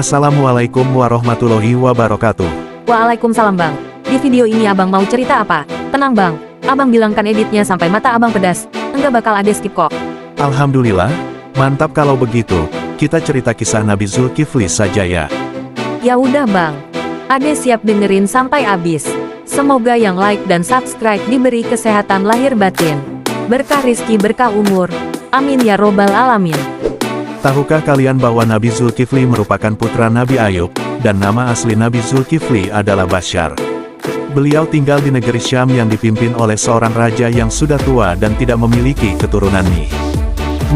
Assalamualaikum warahmatullahi wabarakatuh. Waalaikumsalam bang. Di video ini abang mau cerita apa? Tenang bang, abang bilang kan editnya sampai mata abang pedas. Enggak bakal ada skip kok. Alhamdulillah, mantap kalau begitu. Kita cerita kisah Nabi Zulkifli saja ya. Ya udah bang, Ade siap dengerin sampai habis. Semoga yang like dan subscribe diberi kesehatan lahir batin, berkah rizki berkah umur. Amin ya robbal alamin. Tahukah kalian bahwa Nabi Zulkifli merupakan putra Nabi Ayub, dan nama asli Nabi Zulkifli adalah Basyar. Beliau tinggal di negeri Syam yang dipimpin oleh seorang raja yang sudah tua dan tidak memiliki keturunan nih.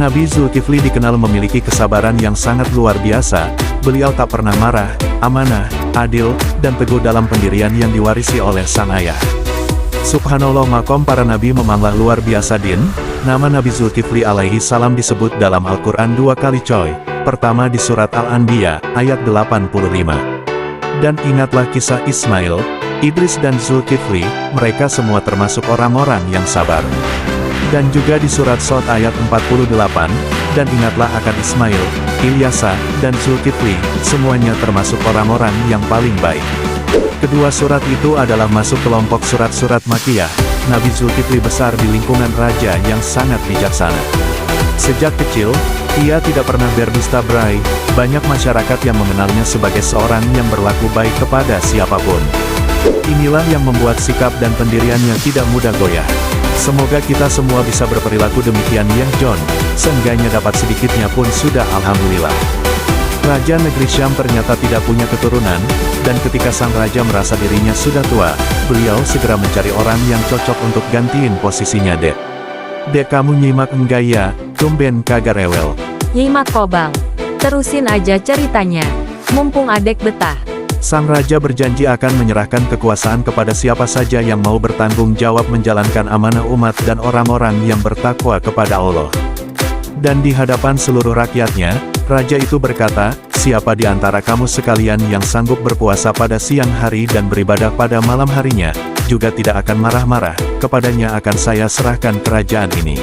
Nabi Zulkifli dikenal memiliki kesabaran yang sangat luar biasa. Beliau tak pernah marah, amanah, adil, dan teguh dalam pendirian yang diwarisi oleh sang ayah. Subhanallah, makom para nabi memanglah luar biasa din. Nama Nabi Zulkifli alaihi salam disebut dalam Al-Quran 2 kali coy. Pertama di surat Al-Anbiya, ayat 85. Dan ingatlah kisah Ismail, Idris dan Zulkifli, mereka semua termasuk orang-orang yang sabar. Dan juga di surat Shad ayat 48, dan ingatlah akan Ismail, Ilyasa, dan Zulkifli, semuanya termasuk orang-orang yang paling baik. Kedua surat itu adalah masuk kelompok surat-surat Makkiyah. Nabi Zulkifli besar di lingkungan raja yang sangat bijaksana. Sejak kecil, ia tidak pernah berdusta brai. Banyak masyarakat yang mengenalnya sebagai seorang yang berlaku baik kepada siapapun. Inilah yang membuat sikap dan pendiriannya tidak mudah goyah. Semoga kita semua bisa berperilaku demikian ya John. Seenggaknya dapat sedikitnya pun sudah alhamdulillah. Raja negeri Syam ternyata tidak punya keturunan, dan ketika sang raja merasa dirinya sudah tua, beliau segera mencari orang yang cocok untuk gantiin posisinya Dek. Dek kamu nyimak enggak ya, tumben kagak rewel. Nyimak kok bang, terusin aja ceritanya, mumpung adek betah. Sang raja berjanji akan menyerahkan kekuasaan kepada siapa saja yang mau bertanggung jawab menjalankan amanah umat dan orang-orang yang bertakwa kepada Allah. Dan di hadapan seluruh rakyatnya, raja itu berkata, siapa di antara kamu sekalian yang sanggup berpuasa pada siang hari dan beribadah pada malam harinya, juga tidak akan marah-marah, kepadanya akan saya serahkan kerajaan ini.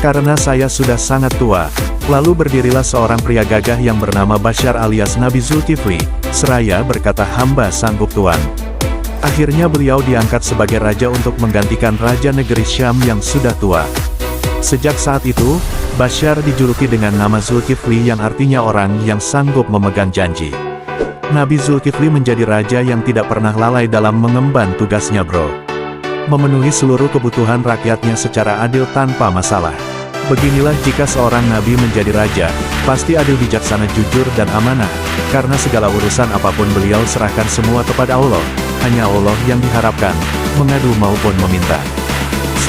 Karena saya sudah sangat tua. Lalu berdirilah seorang pria gagah yang bernama Basyar alias Nabi Zulkifli, seraya berkata hamba sanggup tuan. Akhirnya beliau diangkat sebagai raja untuk menggantikan raja negeri Syam yang sudah tua. Sejak saat itu, Basyar dijuluki dengan nama Zulkifli yang artinya orang yang sanggup memegang janji. Nabi Zulkifli menjadi raja yang tidak pernah lalai dalam mengemban tugasnya bro. Memenuhi seluruh kebutuhan rakyatnya secara adil tanpa masalah. Beginilah jika seorang nabi menjadi raja, pasti adil bijaksana jujur dan amanah, karena segala urusan apapun beliau serahkan semua kepada Allah, hanya Allah yang diharapkan, mengadu maupun meminta.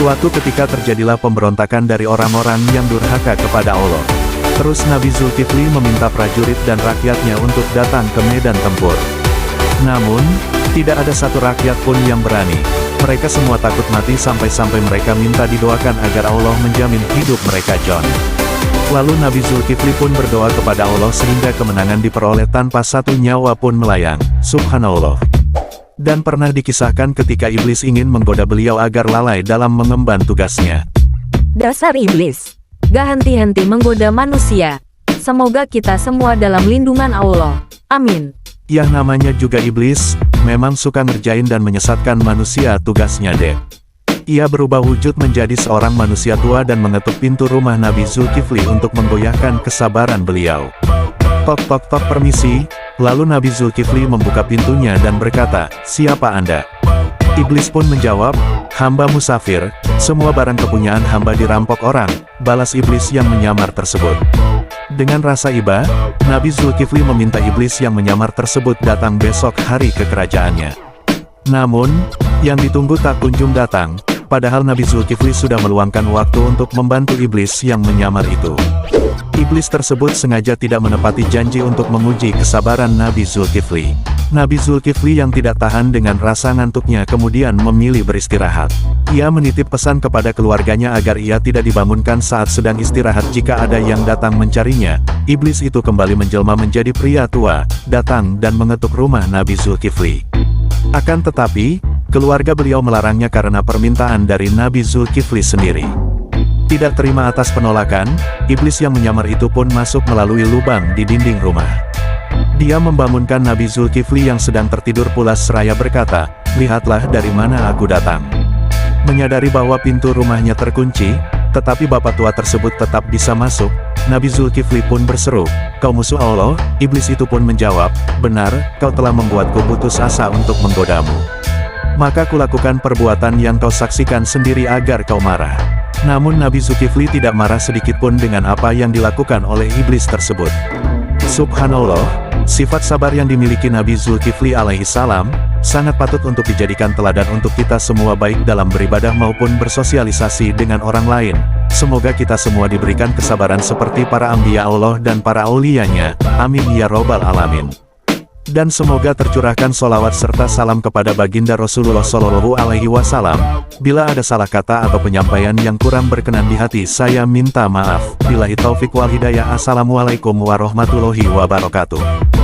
Suatu ketika terjadilah pemberontakan dari orang-orang yang durhaka kepada Allah. Terus Nabi Zulkifli meminta prajurit dan rakyatnya untuk datang ke medan tempur. Namun, tidak ada satu rakyat pun yang berani. Mereka semua takut mati sampai-sampai mereka minta didoakan agar Allah menjamin hidup mereka John. Lalu Nabi Zulkifli pun berdoa kepada Allah sehingga kemenangan diperoleh tanpa satu nyawa pun melayang. Subhanallah. Dan pernah dikisahkan ketika iblis ingin menggoda beliau agar lalai dalam mengemban tugasnya. Dasar iblis, gak henti-henti menggoda manusia. Semoga kita semua dalam lindungan Allah. Amin. Yang namanya juga iblis, memang suka ngerjain dan menyesatkan manusia tugasnya deh. Ia berubah wujud menjadi seorang manusia tua dan mengetuk pintu rumah Nabi Zulkifli untuk menggoyahkan kesabaran beliau. Tok tok tok permisi, lalu Nabi Zulkifli membuka pintunya dan berkata, siapa Anda? Iblis pun menjawab, hamba musafir, semua barang kepunyaan hamba dirampok orang, balas iblis yang menyamar tersebut. Dengan rasa iba, Nabi Zulkifli meminta iblis yang menyamar tersebut datang besok hari ke kerajaannya. Namun, yang ditunggu tak kunjung datang, padahal Nabi Zulkifli sudah meluangkan waktu untuk membantu iblis yang menyamar itu. Iblis tersebut sengaja tidak menepati janji untuk menguji kesabaran Nabi Zulkifli. Nabi Zulkifli yang tidak tahan dengan rasa ngantuknya kemudian memilih beristirahat. Ia menitip pesan kepada keluarganya agar ia tidak dibangunkan saat sedang istirahat jika ada yang datang mencarinya. Iblis itu kembali menjelma menjadi pria tua, datang dan mengetuk rumah Nabi Zulkifli. Akan tetapi, keluarga beliau melarangnya karena permintaan dari Nabi Zulkifli sendiri. Tidak terima atas penolakan, iblis yang menyamar itu pun masuk melalui lubang di dinding rumah. Dia membangunkan Nabi Zulkifli yang sedang tertidur pulas seraya berkata, "Lihatlah dari mana aku datang." Menyadari bahwa pintu rumahnya terkunci, tetapi bapak tua tersebut tetap bisa masuk, Nabi Zulkifli pun berseru, "Kau musuh Allah?" Iblis itu pun menjawab, "Benar, kau telah membuatku putus asa untuk menggodamu. Maka kulakukan perbuatan yang kau saksikan sendiri agar kau marah." Namun Nabi Zulkifli tidak marah sedikitpun dengan apa yang dilakukan oleh iblis tersebut. Subhanallah, sifat sabar yang dimiliki Nabi Zulkifli alaihi salam, sangat patut untuk dijadikan teladan untuk kita semua baik dalam beribadah maupun bersosialisasi dengan orang lain. Semoga kita semua diberikan kesabaran seperti para anbiya Allah dan para auliyanya. Amin ya robbal alamin. Dan semoga tercurahkan sholawat serta salam kepada baginda Rasulullah Shallallahu Alaihi Wasallam. Bila ada salah kata atau penyampaian yang kurang berkenan di hati, saya minta maaf. Billahi taufik wal hidayah. Assalamualaikum warahmatullahi wabarakatuh.